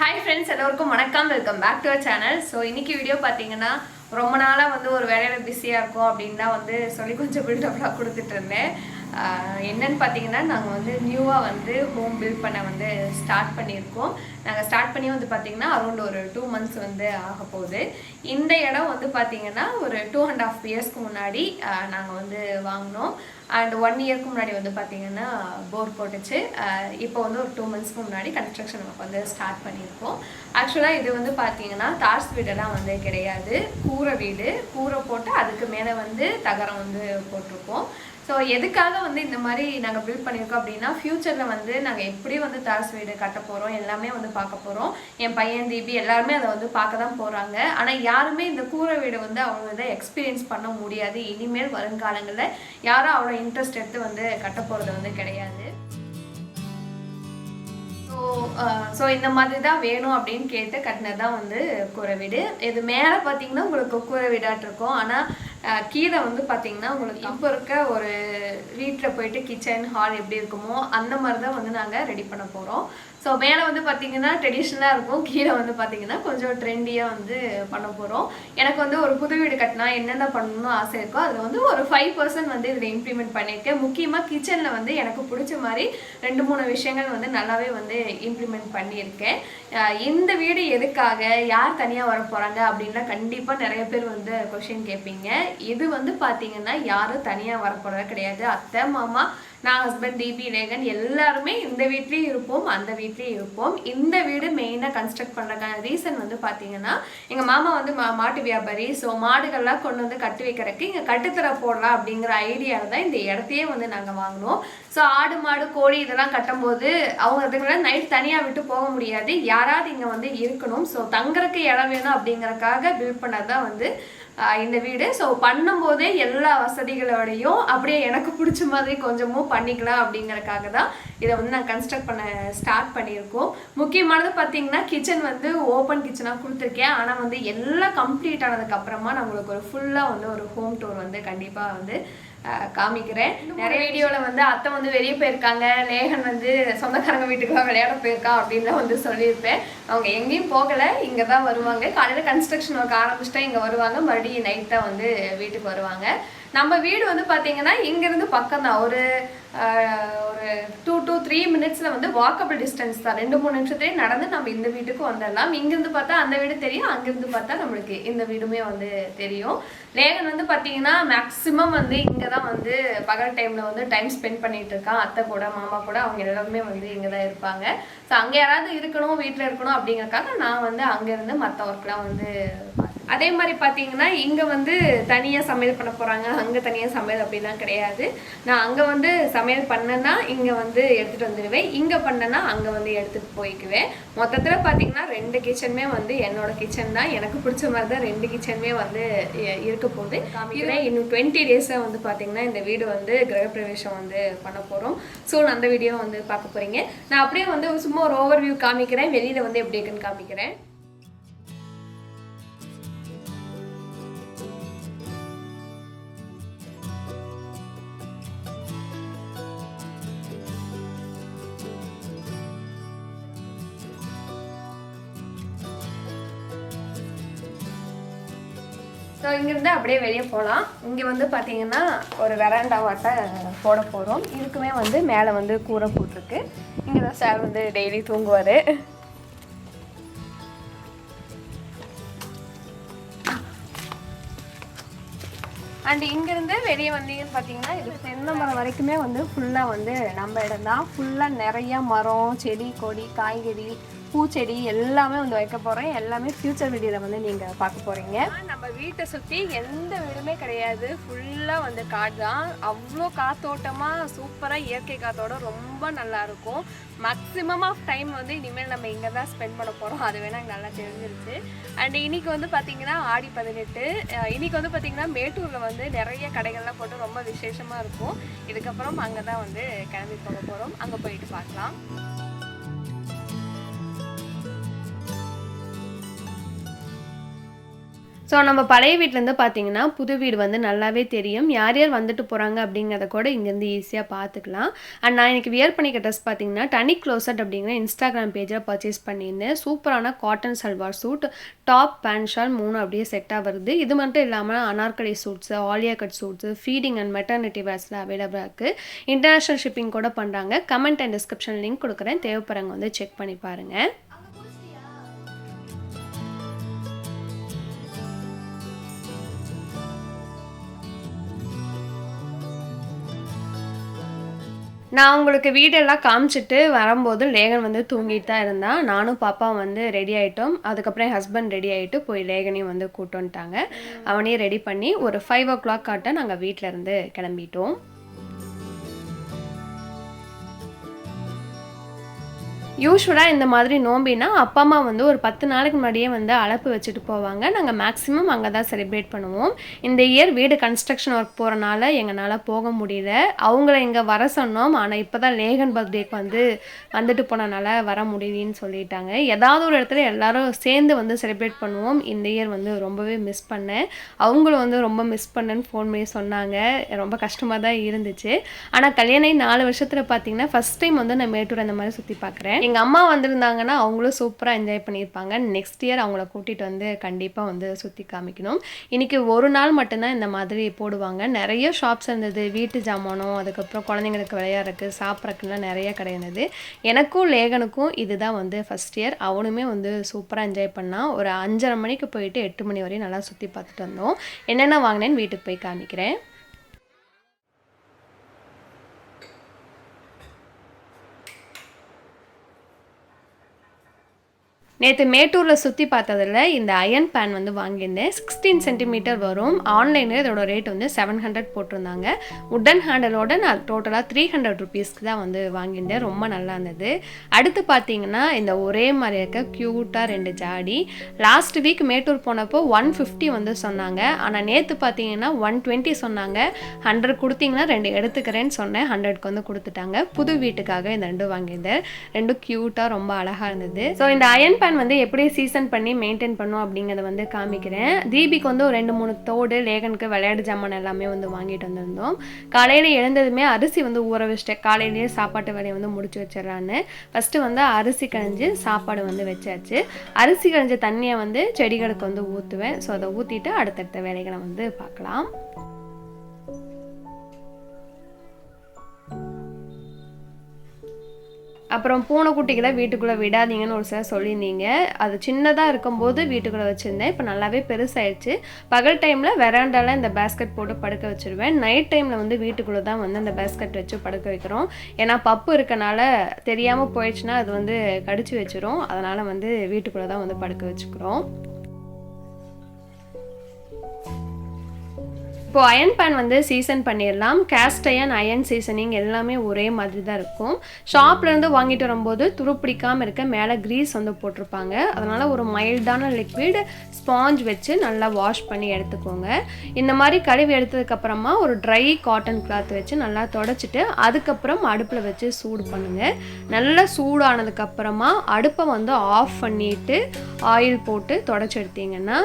Hi friends, எல்லாருக்கும் வணக்கம். Welcome back to our channel. So இன்னைக்கு வீடியோ பார்த்தீங்கன்னா ரொம்ப நாளாக வந்து ஒரு வேலையில் பிஸியாக இருக்கும் அப்படின்னு தான் வந்து சொல்லி கொஞ்சம் பில்டப்லாம் கொடுத்துட்டு இருந்தேன். என்னன்னு பார்த்தீங்கன்னா நாங்கள் வந்து நியூவாக வந்து ஹோம் பில்ட் பண்ண வந்து ஸ்டார்ட் பண்ணியிருக்கோம். நாங்கள் ஸ்டார்ட் பண்ணி வந்து பார்த்தீங்கன்னா அரௌண்ட் ஒரு 2 months வந்து ஆக போகுது. இந்த இடம் வந்து பார்த்தீங்கன்னா ஒரு 2.5 yearsக்கு முன்னாடி நாங்கள் வந்து வாங்கினோம். அண்ட் 1 yearக்கு முன்னாடி வந்து பார்த்தீங்கன்னா போர் போட்டுச்சு. இப்போ வந்து ஒரு 2 monthsக்கு முன்னாடி கன்ஸ்ட்ரக்ஷன் நமக்கு வந்து ஸ்டார்ட் பண்ணியிருக்கோம். ஆக்சுவலாக இது வந்து பார்த்தீங்கன்னா தார்ஸ் வீடெல்லாம் வந்து கிடையாது, கூரை வீடு. கூரை போட்டு அதுக்கு மேலே வந்து தகரம் வந்து போட்டிருக்கோம். ஸோ எதுக்காக வந்து இந்த மாதிரி நாங்கள் பில்ட் பண்ணியிருக்கோம் அப்படின்னா ஃப்யூச்சரில் வந்து நாங்கள் எப்படி வந்து தார்ஸ் வீடு கட்ட போகிறோம் எல்லாமே வந்து பார்க்க போகிறோம். என் பையன் தீபி எல்லாருமே அதை வந்து பார்க்க தான் போகிறாங்க. ஆனால் யாருமே இந்த கூரை வீடு வந்து அவங்க இதை எக்ஸ்பீரியன்ஸ் பண்ண முடியாது. இனிமேல் வருங்காலங்களில் யாரும் அவ்வளோ இன்ட்ரெஸ்ட் எடுத்து வந்து கட்ட போகிறது வந்து கிடையாது. ஸோ இந்த மாதிரி தான் வேணும் அப்படின்னு கேட்டு கட்டினது தான் வந்து கூரை வீடு. இது மேலே பார்த்தீங்கன்னா உங்களுக்கு கூரை வீடாட்டு இருக்கும். ஆனால் கீழே வந்து பார்த்தீங்கன்னா உங்களுக்கு இப்போ இருக்க ஒரு வீட்டில் போயிட்டு கிச்சன் ஹால் எப்படி இருக்குமோ அந்த மாதிரி தான் வந்து நாங்கள் ரெடி பண்ண போகிறோம். ஸோ மேலே வந்து பார்த்தீங்கன்னா ட்ரெடிஷ்னலாக இருக்கும், கீழே வந்து பார்த்தீங்கன்னா கொஞ்சம் ட்ரெண்டியாக வந்து பண்ண போகிறோம். எனக்கு வந்து ஒரு புது வீடு கட்டினா என்னென்ன பண்ணணும்னு ஆசை இருக்கோ அதில் வந்து ஒரு 5% வந்து இதில் இம்ப்ளிமெண்ட் பண்ணியிருக்கேன். முக்கியமாக கிச்சனில் வந்து எனக்கு பிடிச்ச மாதிரி 2-3 விஷயங்கள் வந்து நல்லாவே வந்து இம்ப்ளிமெண்ட் பண்ணியிருக்கேன். இந்த வீடு எதுக்காக, யார் தனியாக வர போகிறாங்க அப்படின்லாம் கண்டிப்பாக நிறைய பேர் வந்து கொஷின் கேட்பீங்க. இது வந்து பார்த்தீங்கன்னா யாரும் தனியாக வர போகிறது கிடையாது. அத்தை, மாமா, நான், ஹஸ்பண்ட், தீபி, லேகன் எல்லாருமே இந்த வீட்லேயும் இருப்போம், அந்த வீட்லேயும் இருப்போம். இந்த வீடு மெயினாக கன்ஸ்ட்ரக்ட் பண்ணுறதுக்கான ரீசன் வந்து பார்த்தீங்கன்னா எங்கள் மாமா வந்து மாட்டு வியாபாரி. ஸோ மாடுகள்லாம் கொண்டு வந்து கட்டி வைக்கிறதுக்கு இங்கே கட்டுத்தர போடலாம் அப்படிங்கிற ஐடியாவில் தான் இந்த இடத்தையே வந்து நாங்கள் வாங்கினோம். ஸோ ஆடு, மாடு, கோழி இதெல்லாம் கட்டும்போது அவங்க அதுக்குள்ள நைட் தனியாக விட்டு போக முடியாது, யாராவது இங்கே வந்து இருக்கணும். ஸோ தங்குறதுக்கு இடம் வேணும் அப்படிங்கிறதுக்காக பில்ட் பண்ணது தான் வந்து இந்த வீடு. ஸோ பண்ணும்போதே எல்லா வசதிகளோடையும் அப்படியே எனக்கு பிடிச்ச மாதிரி கொஞ்சமும் பண்ணிக்கலாம் அப்படிங்கறதுக்காக தான் இதை வந்து நான் கன்ஸ்ட்ரக்ட் பண்ண ஸ்டார்ட் பண்ணியிருக்கோம். முக்கியமானது பார்த்தீங்கன்னா கிச்சன் வந்து ஓப்பன் கிச்சனாக கொடுத்துருக்கேன். ஆனால் வந்து எல்லாம் கம்ப்ளீட் ஆனதுக்கு அப்புறமா நான் உங்களுக்கு ஒரு ஃபுல்லாக வந்து ஒரு ஹோம் டூர் வந்து கண்டிப்பாக வந்து காமிக்கிறேன். நிறைய வீடியோவில் வந்து அத்தை வந்து வெளியே போயிருக்காங்க, லேகன் வந்து சொந்தக்காரங்க வீட்டுக்குலாம் விளையாட போயிருக்கா அப்படின்லாம் வந்து சொல்லியிருப்பேன். அவங்க எங்கேயும் போகலை, இங்கே தான் வருவாங்க. காலையில் கன்ஸ்ட்ரக்ஷன் ஒர்க் ஆரம்பிச்சுட்டா இங்கே வருவாங்க, மறுபடியும் நைட் தான் வந்து வீட்டுக்கு வருவாங்க. நம்ம வீடு வந்து பார்த்தீங்கன்னா இங்கேருந்து பக்கம் தான், ஒரு 2 to 3 minutesல வந்து வாக்கபிள் டிஸ்டன்ஸ் தான். 2-3 நிமிஷத்துலேயே நடந்து நம்ம இந்த வீட்டுக்கு வந்துடலாம். இங்கேருந்து பார்த்தா அந்த வீடு தெரியும், அங்கேருந்து பார்த்தா நம்மளுக்கு இந்த வீடுமே வந்து தெரியும். லேகன் வந்து பார்த்தீங்கன்னா மேக்ஸிமம் வந்து இங்கே தான் வந்து பகல் டைமில் வந்து டைம் ஸ்பெண்ட் பண்ணிகிட்டு இருக்கான். அத்தை கூட, மாமா கூட, அவங்க எல்லாருமே வந்து இங்கே தான் இருப்பாங்க. ஸோ அங்கே யாராவது இருக்கணும், வீட்டில் இருக்கணும் அப்படிங்கிறக்காக நான் வந்து அங்கேருந்து மற்ற ஒர்க்லாம் வந்து அதே மாதிரி பார்த்தீங்கன்னா இங்கே வந்து தனியாக சமையல் பண்ண போகிறாங்க, அங்கே தனியாக சமையல் அப்படிலாம் கிடையாது. நான் அங்கே வந்து சமையல் பண்ணேன்னா இங்கே வந்து எடுத்துகிட்டு வந்துடுவேன், இங்கே பண்ணேன்னா அங்கே வந்து எடுத்துகிட்டு போய்க்குவேன். மொத்தத்தில் பார்த்தீங்கன்னா 2 கிச்சனுமே வந்து என்னோட கிச்சன் தான். எனக்கு பிடிச்ச மாதிரி தான் 2 கிச்சனுமே வந்து இருக்க போகுது. காமிக்கிறேன். இன்னும் 20 days வந்து பார்த்தீங்கன்னா இந்த வீடு வந்து கிரகப்பிரவேசம் வந்து பண்ண போகிறோம். ஸோ அந்த வீடியோ வந்து பார்க்க போகிறீங்க. நான் அப்படியே வந்து சும்மா ஒரு ஓவர்வியூ காமிக்கிறேன், வெளியில் வந்து எப்படி இருக்குன்னு காமிக்கிறேன். ஸோ இங்கேருந்து அப்படியே வெளியே போகலாம். இங்கே வந்து பார்த்தீங்கன்னா ஒரு வெராண்டாவாட்ட போட போகிறோம். இதுக்குமே வந்து மேலே வந்து கூரை போட்டிருக்கு. இங்கே தான் சார் வந்து டெய்லி தூங்குவார். அண்ட் இங்கேருந்து வெளியே வந்தீங்கன்னு பார்த்தீங்கன்னா இது தென்னை மரம் வரைக்குமே வந்து ஃபுல்லாக வந்து நம்ம இடம் தான். ஃபுல்லாக நிறையா மரம், செடி, கொடி, காய்கறி, பூச்செடி எல்லாமே வந்து வைக்க போகிறேன். எல்லாமே ஃப்யூச்சர் வீடியோவில் வந்து நீங்கள் பார்க்க போகிறீங்க. நம்ம வீட்டை சுற்றி எந்த வீடுமே கிடையாது, ஃபுல்லாக வந்து காடு தான். அவ்வளோ காத்தோட்டமாக சூப்பராக இயற்கை காத்தோட ரொம்ப நல்லாயிருக்கும். மேக்ஸிமம் ஆஃப் டைம் வந்து இனிமேல் நம்ம இங்கே தான் ஸ்பெண்ட் பண்ண போகிறோம், அது வேணால் நல்லா தெரிஞ்சிருச்சு. அண்ட் இன்றைக்கி வந்து பார்த்திங்கன்னா ஆடி 18. இன்றைக்கி வந்து பார்த்திங்கன்னா மேட்டூரில் வந்து நிறைய கடைகள்லாம் போட்டு ரொம்ப விசேஷமாக இருக்கும். இதுக்கப்புறம் அங்கே தான் வந்து கிளம்பி போக போகிறோம், அங்கே போயிட்டு பார்க்கலாம். ஸோ நம்ம பழைய வீட்டிலேருந்து பார்த்தீங்கன்னா புது வீடு வந்து நல்லாவே தெரியும். யார் யார் வந்துட்டு போகிறாங்க அப்படிங்கிறத கூட இங்கேருந்து ஈஸியாக பார்த்துக்கலாம். அண்ட் நான் இன்றைக்கி வியர் பண்ணிக்க ட்ரெஸ் பார்த்தீங்கன்னா டனி க்ளோசட் அப்படிங்கிற இன்ஸ்டாகிராம் பேஜில் பர்ச்சேஸ் பண்ணியிருந்தேன். சூப்பரான cotton salwar suit, top pant shawl 3 அப்படியே செட்டாக வருது. இது மட்டும் இல்லாமல் Anarkali suits, Alia cut suits, feeding and maternity வேர்ஸில் அவைலபிளாக இருக்குது. இன்டர்நேஷ்னல் ஷிப்பிங் கூட பண்ணுறாங்க. கமெண்ட் அண்ட் டிஸ்கிரிப்ஷன் லிங்க் கொடுக்குறேன், தேவைப்படுறவங்க வந்து செக் பண்ணி பாருங்கள். நான் உங்களுக்கு வீடெல்லாம் காமிச்சிட்டு வரும்போது லேகன் வந்து தூங்கிட்டு தான் இருந்தான். நானும் பாப்பா வந்து ரெடி ஆகிட்டோம். அதுக்கப்புறம் என் ஹஸ்பண்ட் ரெடி ஆகிட்டு போய் லேகனையும் வந்து கூட்டு வந்துட்டாங்க. அவனையும் ரெடி பண்ணி ஒரு 5 o'clock ஆட்ட நாங்கள் வீட்டில் இருந்து கிளம்பிட்டோம். யூஸ்வலாக இந்த மாதிரி நோம்பினா அப்பா அம்மா வந்து ஒரு 10 நாளைக்கு முன்னாடியே வந்து அழைப்பு வச்சுட்டு போவாங்க. நாங்கள் மேக்ஸிமம் அங்கே தான் செலிப்ரேட் பண்ணுவோம். இந்த இயர் வீடு கன்ஸ்ட்ரக்ஷன் ஒர்க் போகிறனால எங்களால் போக முடியல. அவங்கள இங்கே வர சொன்னோம். ஆனால் இப்போ தான் லேகன் பர்த்டேக்கு வந்துட்டு போனனால வர முடியலன்னு சொல்லிட்டாங்க. ஏதாவது ஒரு இடத்துல எல்லோரும் சேர்ந்து வந்து செலிப்ரேட் பண்ணுவோம். இந்த இயர் வந்து ரொம்பவே மிஸ் பண்ணேன். அவங்களும் வந்து ரொம்ப மிஸ் பண்ணேன்னு ஃபோன் பண்ணி சொன்னாங்க. ரொம்ப கஷ்டமாக தான் இருந்துச்சு. ஆனால் கல்யாணம் 4 வருஷத்தில் பார்த்தீங்கன்னா ஃபஸ்ட் டைம் வந்து நான் மேட்டூர் அந்த மாதிரி சுற்றி பார்க்குறேன். எங்கள் அம்மா வந்திருந்தாங்கன்னா அவங்களும் சூப்பராக என்ஜாய் பண்ணியிருப்பாங்க. நெக்ஸ்ட் இயர் அவங்கள கூட்டிகிட்டு வந்து கண்டிப்பாக வந்து சுற்றி காமிக்கணும். இன்றைக்கி ஒரு நாள் மட்டும்தான் இந்த மாதிரி போடுவாங்க. நிறைய ஷாப்ஸ் இருந்தது. வீட்டு ஜாமானம், அதுக்கப்புறம் குழந்தைங்களுக்கு விளையாடுறதுக்கு சாப்பிட்றதுக்குலாம் நிறைய கடை இருந்தது. எனக்கும் லேகனுக்கும் இதுதான் வந்து ஃபஸ்ட் இயர். அவனுமே வந்து சூப்பராக என்ஜாய் பண்ணான். ஒரு 5:30 மணிக்கு போயிட்டு 8 மணி வரையும் நல்லா சுற்றி பார்த்துட்டு வந்தோம். என்னென்ன வாங்கினேன்னு வீட்டுக்கு போய் காமிக்கிறேன். நேற்று மேட்டூரில் சுற்றி பார்த்ததில் இந்த அயன் பேன் வந்து வாங்கியிருந்தேன். 16 சென்டிமீட்டர் வரும். ஆன்லைனில் இதோட ரேட் வந்து 700 போட்டிருந்தாங்க. உட்டன் ஹேண்டலோட நான் டோட்டலாக 300 ருபீஸ்க்கு தான் வந்து வாங்கியிருந்தேன். ரொம்ப நல்லா இருந்தது. அடுத்து பார்த்தீங்கன்னா இந்த ஒரே மாதிரி இருக்க க்யூட்டாக 2 ஜாடி. லாஸ்ட் வீக் மேட்டூர் போனப்போ 150 வந்து சொன்னாங்க. ஆனால் நேற்று பார்த்தீங்கன்னா 120 சொன்னாங்க. 100 கொடுத்தீங்கன்னா 2 எடுத்துக்கிறேன்னு சொன்னேன். 100க்கு வந்து கொடுத்துட்டாங்க. புது வீட்டுக்காக இந்த 2 வாங்கியிருந்தேன். 2 க்யூட்டாக ரொம்ப அழகாக இருந்தது. ஸோ இந்த அயன் பேன் வந்து எப்படி சீசன் பண்ணி மெயின்டைன் பண்ணும் அப்படிங்கிறத வந்து காமிக்கிறேன். தீபிக்கு வந்து ஒரு 2-3 தோடு, லேகனுக்கு விளையாட்டு ஜாமான் எல்லாமே வந்து வாங்கிட்டு வந்திருந்தோம். காலையில் எழுந்ததுமே அரிசி வந்து ஊற வச்சிட்டேன். காலையிலேயே சாப்பாட்டு வேலையை வந்து முடிச்சு வச்சிடறான்னு ஃபஸ்ட்டு வந்து அரிசி கழிஞ்சு சாப்பாடு வந்து வச்சாச்சு. அரிசி கழிஞ்ச தண்ணியை வந்து செடிகளுக்கு வந்து ஊற்றுவேன். ஸோ அதை ஊற்றிட்டு அடுத்தடுத்த வேலைகளை வந்து பார்க்கலாம். அப்புறம் பூனைக்குட்டிகளை வீட்டுக்குள்ளே விடாதீங்கன்னு ஒரு சிலர் சொல்லியிருந்தீங்க. அது சின்னதாக இருக்கும்போது வீட்டுக்குள்ளே வச்சுருந்தேன். இப்போ நல்லாவே பெருசாகிடுச்சு. பகல் டைமில் வெராண்டாவில் இந்த பேஸ்கெட் போட்டு படுக்க வச்சுருவேன். நைட் டைமில் வந்து வீட்டுக்குள்ளே தான் வந்து அந்த பேஸ்கெட் வச்சு படுக்க வைக்கிறோம். ஏன்னா பப்பு இருக்கனால தெரியாமல் போயிடுச்சுன்னா அது வந்து கடிச்சு வச்சிரும். அதனால் வந்து வீட்டுக்குள்ளே தான் வந்து படுக்க வச்சுக்கிறோம். இப்போது அயன் பேன் வந்து சீசன் பண்ணிடலாம். கேஸ்ட் அயன் சீசனிங் எல்லாமே ஒரே மாதிரி தான் இருக்கும். ஷாப்லேருந்து வாங்கிட்டு வரும்போது துருப்பிடிக்காமல் இருக்க மேலே க்ரீஸ் வந்து போட்டிருப்பாங்க. அதனால் ஒரு மைல்டான லிக்விட் ஸ்பாஞ்ச் வச்சு நல்லா வாஷ் பண்ணி எடுத்துக்கோங்க. இந்த மாதிரி கழுவி எடுத்ததுக்கப்புறமா ஒரு ட்ரை காட்டன் கிளாத் வச்சு நல்லா தொடச்சிட்டு அதுக்கப்புறம் அடுப்பில் வச்சு சூடு பண்ணுங்கள். நல்லா சூடானதுக்கப்புறமா அடுப்பை வந்து ஆஃப் பண்ணிவிட்டு ஆயில் போட்டு தொடச்சி எடுத்தீங்கன்னா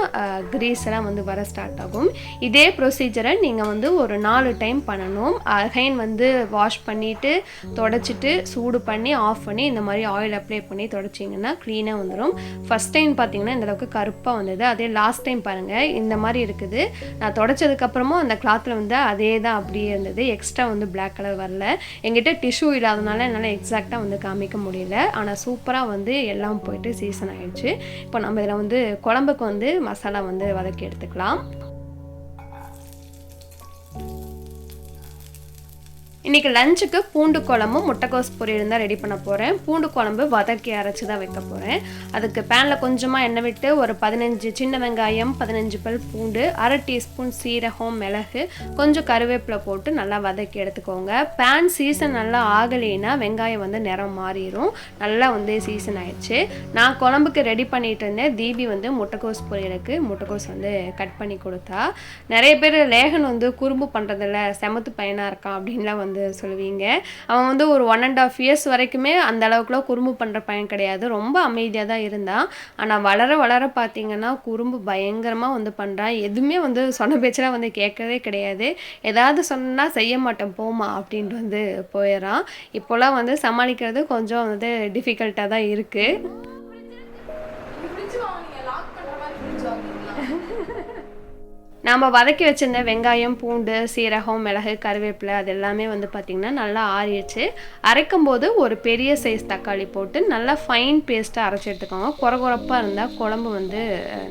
க்ரீஸ் எல்லாம் வந்து வர ஸ்டார்ட் ஆகும். இதே ப்ரொசீஜர் நீங்கள் வந்து ஒரு 4 டைம் பண்ணணும். அகைன் வந்து வாஷ் பண்ணிவிட்டு தொடச்சிட்டு சூடு பண்ணி ஆஃப் பண்ணி இந்த மாதிரி ஆயில் அப்ளை பண்ணி தொடச்சிங்கன்னா க்ளீனாக வந்துடும். ஃபஸ்ட் டைம் பார்த்தீங்கன்னா இந்தளவுக்கு கருப்பாக வந்தது. அதே லாஸ்ட் டைம் பாருங்கள் இந்த மாதிரி இருக்குது. நான் தொடச்சதுக்கப்புறமும் அந்த கிளாத்தில் வந்து அதே தான் அப்படியே இருந்தது. எக்ஸ்ட்ரா வந்து பிளாக் கலர் வரல. எங்கிட்ட டிஷ்யூ இல்லாதனால என்னால் எக்ஸாக்டாக வந்து காமிக்க முடியல. ஆனால் சூப்பராக வந்து எல்லாம் போயிட்டு சீசன் ஆகிடுச்சு. இப்போ நம்ம இதில் வந்து குழம்புக்கு வந்து மசாலா வந்து வதக்கி எடுத்துக்கலாம். இன்றைக்கி லஞ்சுக்கு பூண்டு குழம்பும் முட்டைக்கோஸ் பொரியல் தான் ரெடி பண்ண போகிறேன். பூண்டு குழம்பு வதக்கி அரைச்சி தான் வைக்க போகிறேன். அதுக்கு பேனில் கொஞ்சமாக எண்ணெய் விட்டு ஒரு 15 சின்ன வெங்காயம், 15 பல் பூண்டு, 1/2 டீஸ்பூன் சீரகம், மிளகு, கொஞ்சம் கருவேப்பிலை போட்டு நல்லா வதக்கி எடுத்துக்கோங்க. பேன் சீசன் நல்லா ஆகலைன்னா வெங்காயம் வந்து நிறம் மாறிடும். நல்லா வந்து சீசன் ஆயிடுச்சு. நான் குழம்புக்கு ரெடி பண்ணிட்டு இருந்தேன். தீபி வந்து முட்டைக்கோஸ் பொரியலுக்கு முட்டைக்கோஸ் வந்து கட் பண்ணி கொடுத்தா. நிறைய பேர் லேகன் வந்து குறும்பு பண்ணுறதில்ல, செமத்து பையனாக இருக்கான் அப்படின்லாம் வந்து வந்து சொல்லுவீங்க. அவன் வந்து ஒரு 1.5 இயர்ஸ் வரைக்குமே அந்த அளவுக்குலாம் குறும்பு பண்ணுற பையன் கிடையாது. ரொம்ப அமைதியாக தான் இருந்தான். ஆனால் வளர வளர பார்த்தீங்கன்னா குறும்பு பயங்கரமாக வந்து பண்ணுறான். எதுவுமே வந்து சொன்ன பேச்செல்லாம் வந்து கேட்கறதே கிடையாது. ஏதாவது சொன்னால் செய்ய மாட்டேன் போமா அப்படின்ட்டு வந்து போயிடறான். இப்போலாம் வந்து சமாளிக்கிறது கொஞ்சம் வந்து டிஃபிகல்ட்டாக தான் இருக்குது. நம்ம வதக்கி வச்சிருந்த வெங்காயம், பூண்டு, சீரகம், மிளகு, கருவேப்பிலை அது எல்லாமே வந்து பார்த்திங்கன்னா நல்லா ஆறிடுச்சு. அரைக்கும்போது ஒரு பெரிய சைஸ் தக்காளி போட்டு நல்லா ஃபைன் பேஸ்ட்டாக அரைச்சி எடுத்துக்கோங்க. குறகுறப்பாக இருந்தால் குழம்பு வந்து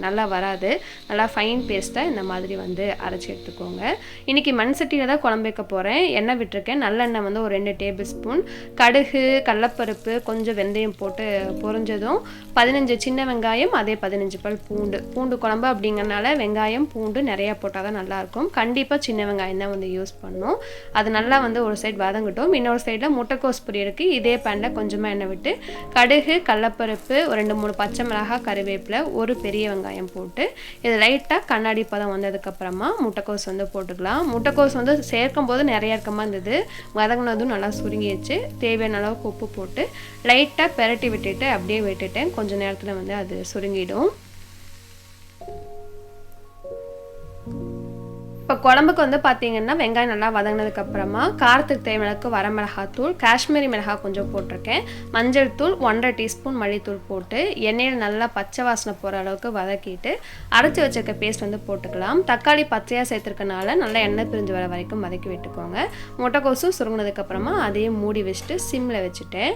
நல்லா வராது. நல்லா ஃபைன் பேஸ்ட்டாக இந்த மாதிரி வந்து அரைச்சி எடுத்துக்கோங்க. இன்றைக்கி மண் சட்டியில் தான் குழம்பு வைக்க போகிறேன். எண்ணெய் விட்டுருக்கேன். நல்லெண்ணெய் வந்து ஒரு 2 டேபிள் ஸ்பூன், கடுகு, கடலப்பருப்பு, கொஞ்சம் வெந்தயம் போட்டு பொரிஞ்சதும் 15 சின்ன வெங்காயம், அதே 15 பல் பூண்டு. பூண்டு குழம்பு அப்படிங்கிறனால வெங்காயம், பூண்டு நிறையா போட்டால் தான் நல்லாயிருக்கும். கண்டிப்பாக சின்ன வெங்காயம் தான் வந்து யூஸ் பண்ணணும். அது நல்லா வந்து ஒரு சைடு வதங்கட்டும். இன்னொரு சைடில் முட்டைக்கோஸ் பொரியலுக்கு இதே பேனில் கொஞ்சமாக எண்ணெய் விட்டு கடுகு, கடலப்பருப்பு, ஒரு 2-3 பச்சை மிளகாய், கருவேப்பிலை, ஒரு பெரிய வெங்காயம் போட்டு இது லைட்டாக கண்ணாடி பதம் வந்ததுக்கப்புறமா முட்டைக்கோஸ் வந்து போட்டுக்கலாம். முட்டைக்கோஸ் வந்து சேர்க்கும் போது நிறைய இருக்கமாக இருந்தது. வதங்கினதும் நல்லா சுருங்கிடுச்சு. தேவையான அளவுக்கு உப்பு போட்டு லைட்டாக பெரட்டி விட்டுட்டு அப்படியே விட்டுட்டேன். கொஞ்சம் நேரத்தில் வந்து அது சுருங்கிடும். இப்போ குழம்புக்கு வந்து பார்த்தீங்கன்னா வெங்காயம் நல்லா வதங்கினதுக்கப்புறமா காரத்துக்கு தேவையானக்கு வரமிளகாத்தூள், காஷ்மீரி மிளகாய் கொஞ்சம் போட்டிருக்கேன், மஞ்சள் தூள், 1.5 டீஸ்பூன் மல்லித்தூள் போட்டு எண்ணெயில் நல்லா பச்சை வாசனை போகிற அளவுக்கு வதக்கிட்டு அரைச்சி வச்சிருக்க பேஸ்ட் வந்து போட்டுக்கலாம். தக்காளி பச்சையாக சேர்த்துருக்கனால நல்லா எண்ணெய் பிரிஞ்சு வர வரைக்கும் வதக்கி விட்டுக்கோங்க. முட்டைக்கோசும் சுருங்கினதுக்கப்புறமா அதையும் மூடி வச்சுட்டு சிம்மில் வச்சுட்டேன்.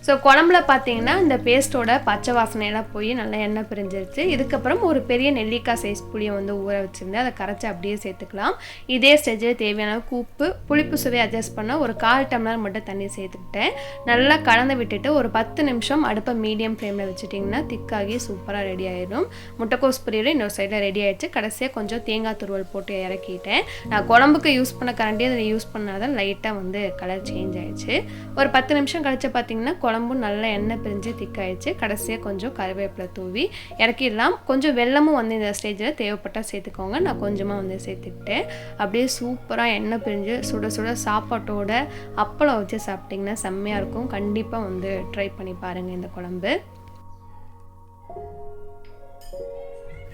ஸோ குழம்புல பார்த்தீங்கன்னா இந்த பேஸ்ட்டோட பச்சை வாசனையெல்லாம் போய் நல்லா எண்ணெய் பிரிஞ்சிருச்சு. இதுக்கப்புறம் ஒரு பெரிய நெல்லிக்காய் சைஸ் புளியை வந்து ஊற வச்சுருந்தேன். அதை கரைச்சி அப்படியே சேர்த்துக்கலாம். இதே ஸ்டேஜில் தேவையான உப்பு, புளிப்பு சுவை அட்ஜஸ்ட் பண்ண ஒரு 1/4 டம்ளர் மட்டும் தண்ணி சேர்த்துக்கிட்டேன். நல்லா கலந்து விட்டுட்டு ஒரு 10 நிமிஷம் அடுப்பை மீடியம் ஃப்ளேமில் வச்சுட்டிங்கன்னா திக்காகி சூப்பராக ரெடி ஆகிடும். முட்டைக்கோஸ் பொரியல் இன்னொரு சைடில் ரெடி ஆகிடுச்சு. கடைசியாக கொஞ்சம் தேங்காய் துருவல் போட்டு இறக்கிட்டேன். நான் குழம்புக்கு யூஸ் பண்ண கரண்டி அதில் யூஸ் பண்ணாதான் லைட்டாக வந்து கலர் சேஞ்ச் ஆகிடுச்சு. ஒரு 10 நிமிஷம் கழிச்சு பார்த்தீங்கன்னா குழம்பும் நல்லா எண்ணெய் பிரிஞ்சு திக்காயிடுச்சு. கடைசியாக கொஞ்சம் கருவேப்பிலை தூவி இறக்கிடலாம். கொஞ்சம் வெல்லமும் வந்து இந்த ஸ்டேஜில் தேவைப்பட்டால் சேர்த்துக்கோங்க. நான் கொஞ்சமாக வந்து சேர்த்துக்கிட்டேன். அப்படியே சூப்பராக எண்ணெய் பிரிஞ்சு சுட சுட சாப்பாட்டோட அப்பளம் வச்சு சாப்பிட்டிங்கன்னா செம்மையாக இருக்கும். கண்டிப்பாக வந்து ட்ரை பண்ணி பாருங்கள் இந்த குழம்பு.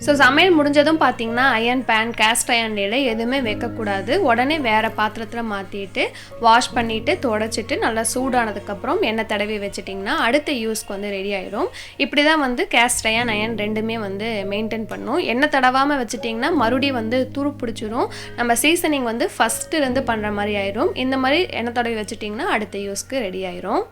ஸோ சமையல் முடிஞ்சதும் பார்த்தீங்கன்னா அயர்ன் பேன், கேஸ்ட் அயர்னில் எதுவுமே வைக்கக்கூடாது. உடனே வேறு பாத்திரத்தில் மாற்றிட்டு வாஷ் பண்ணிவிட்டு தொடச்சிட்டு நல்லா சூடானதுக்கப்புறம் எண்ணெய் தடவி வச்சிட்டிங்கன்னா அடுத்த யூஸ்க்கு வந்து ரெடி ஆயிடும். இப்படி தான் வந்து கேஸ்ட் அயர்ன் ரெண்டுமே வந்து மெயின்டைன் பண்ணும். எண்ணெய் தடவாமல் வச்சுட்டிங்கன்னா மறுபடியும் வந்து துரு பிடிச்சிரும். நம்ம சீசனிங் வந்து ஃபஸ்ட்டுலேருந்து பண்ணுற மாதிரி ஆயிரும். இந்த மாதிரி எண்ணெய் தடவி வச்சுட்டிங்கன்னா அடுத்த யூஸ்க்கு ரெடி ஆயிரும்.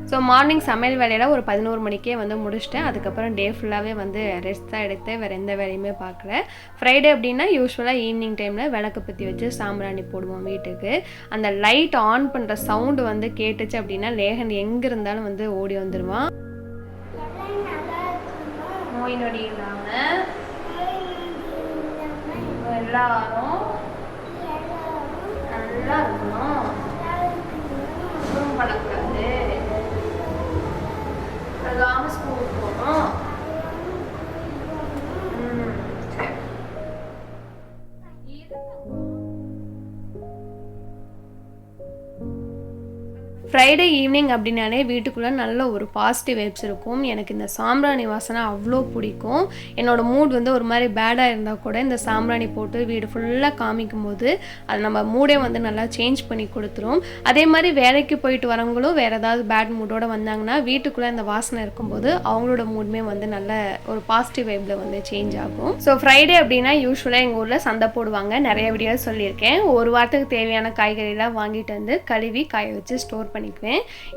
ஸோ மார்னிங் சமையல் வேலையில் ஒரு 11 மணிக்கே வந்து முடிச்சிட்டேன். அதுக்கப்புறம் டே ஃபுல்லாகவே வந்து ரெஸ்ட் தான் எடுத்தேன். வேறு எந்த வேலையுமே பார்க்கல. ஃப்ரைடே அப்படின்னா யூஸ்வலாக ஈவினிங் டைமில் விளக்கு பற்றி வச்சு சாம்பிராணி போடுவோம் வீட்டுக்கு. அந்த லைட் ஆன் பண்ணுற சவுண்டு வந்து கேட்டுச்சு அப்படின்னா லேகன் எங்கே இருந்தாலும் வந்து ஓடி வந்துடுவான். நோய் நொடி இல்லாமல் எல்லாரும் நல்லா இருக்கணும். பண்ணக்கூடாது. அதாம ஸ்கூலுக்கு போகணும். ஃப்ரைடே ஈவினிங் அப்படின்னாலே வீட்டுக்குள்ளே நல்ல ஒரு பாசிட்டிவ் வைப்ஸ் இருக்கும். எனக்கு இந்த சாம்பிராணி வாசனை அவ்வளோ பிடிக்கும். என்னோடய மூட் வந்து ஒரு மாதிரி பேடாக இருந்தால் கூட இந்த சாம்பிராணி போட்டு வீடு ஃபுல்லாக காமிக்கும் போது அது நம்ம மூடே வந்து நல்லா சேஞ்ச் பண்ணி கொடுத்துரும். அதே மாதிரி வேலைக்கு போயிட்டு வரவங்களும் வேறு ஏதாவது பேட் மூடோடு வந்தாங்கன்னா வீட்டுக்குள்ளே இந்த வாசனை இருக்கும்போது அவங்களோட மூடுமே வந்து நல்ல ஒரு பாசிட்டிவ் வைப்பில் வந்து சேஞ்ச் ஆகும். ஸோ ஃப்ரைடே அப்படின்னா யூஸ்வலாக எங்கள் ஊரில் சந்தை போடுவாங்க. நிறைய வீடியோ சொல்லியிருக்கேன். ஒரு வாரத்துக்கு தேவையான காய்கறிலாம் வாங்கிட்டு வந்து கழுவி காய வச்சு ஸ்டோர் பண்ணிக்குவேன்.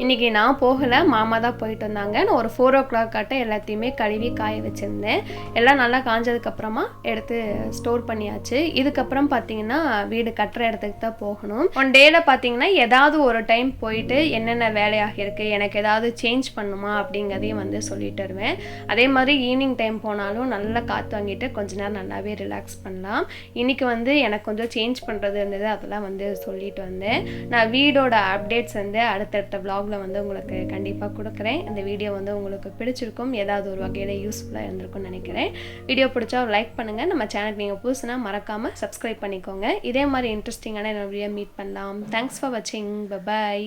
இன்றைக்கி நான் போகலை, மாமா தான் போயிட்டு வந்தாங்க. நான் ஒரு 4 o'clock ஆட்ட எல்லாத்தையுமே கழுவி காய வச்சுருந்தேன். எல்லாம் நல்லா காஞ்சதுக்கப்புறமா எடுத்து ஸ்டோர் பண்ணியாச்சு. இதுக்கப்புறம் பார்த்தீங்கன்னா வீடு கட்டுற இடத்துக்கு தான் போகணும். ஒன் டேயில் பார்த்தீங்கன்னா ஏதாவது ஒரு டைம் போயிட்டு என்னென்ன வேலையாக இருக்குது, எனக்கு ஏதாவது சேஞ்ச் பண்ணுமா அப்படிங்கிறதையும் வந்து சொல்லிட்டு வருவேன். அதே மாதிரி ஈவினிங் டைம் போனாலும் நல்லா காற்று வாங்கிட்டு கொஞ்ச நேரம் நல்லாவே ரிலாக்ஸ் பண்ணலாம். இன்றைக்கி வந்து எனக்கு கொஞ்சம் சேஞ்ச் பண்ணுறது இருந்தது, அதெல்லாம் வந்து சொல்லிட்டு வந்தேன். நான் வீடோட அப்டேட்ஸ் வந்து அடுத்தடுத்த vlogல வந்து உங்களுக்கு கண்டிப்பாக கொடுக்குறேன். இந்த வீடியோ வந்து உங்களுக்கு பிடிச்சிருக்கும், ஏதாவது ஒரு வகையில் யூஸ்ஃபுல்லாக இருந்திருக்கும்னு நினைக்கிறேன். வீடியோ பிடிச்சா ஒரு லைக் பண்ணுங்கள். நம்ம சேனலுக்கு நீங்கள் புதுசுனா மறக்காமல் சப்ஸ்கிரைப் பண்ணிக்கோங்க. இதே மாதிரி இன்ட்ரெஸ்டிங்கான வீடியோ மீட் பண்ணலாம். தேங்க்ஸ் ஃபார் வாட்சிங். பை.